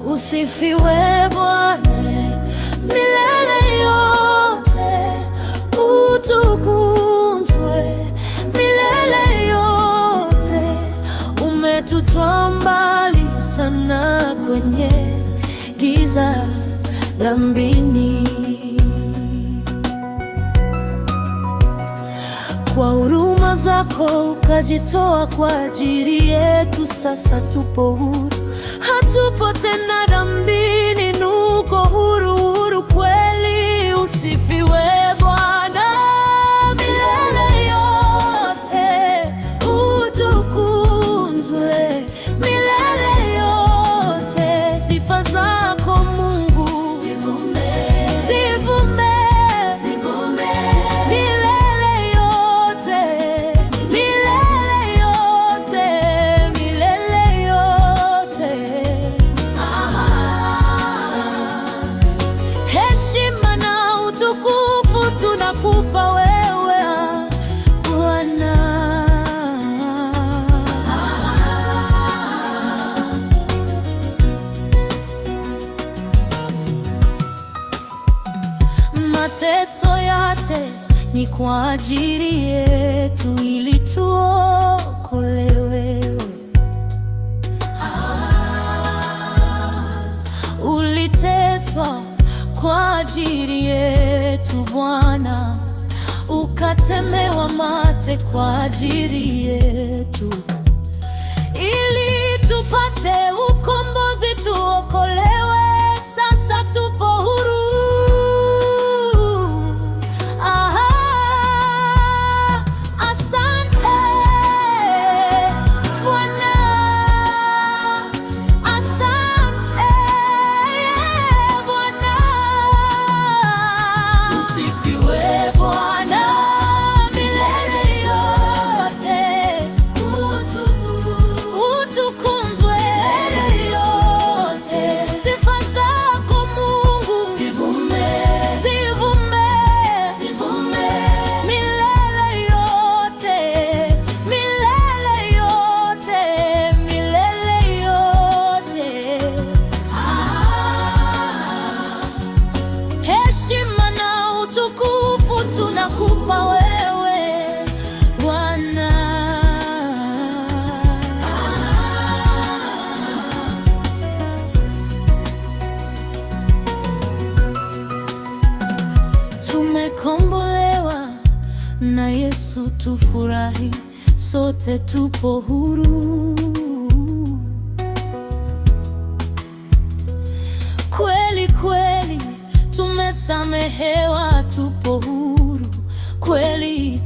Usifiwe Bwana milele yote, utukuzwe milele yote. Umetutoa mbali sana kwenye giza dhambini, kwa huruma zako ukajitoa kwa ajili yetu. Sasa tupo huru, hatupo tena dhambini, nuko huru, huru kweli. Usifiwe Bwana milele yote, utukuzwe milele yote. Sifa zako Mungu zivume, zivume, zivume milele yote, milele yote, milele yote. Heshima na utukufu tunakupa wewe Bwana. Mateso yote ni kwa ajili yetu, ili tuokolewe. Uliteswa kwa ajili yetu Bwana, ukatemewa mate kwa ajili yetu, ili tupate ukombozi, tuokolewe. Sasa tupo huru. Asante Bwana, asante Bwana. Usifiwe Bwana milele yote, utukuzwe milele yote. Sifa zako Mungu zivume, zivume, zivume milele yote, milele yote, milele yote. Heshima na utukufu tunakupa wewe Bwana. Tumekombolewa na Yesu, tufurahi sote, tupo huru. Kweli kweli tumesamehewa, tupo huru kweli,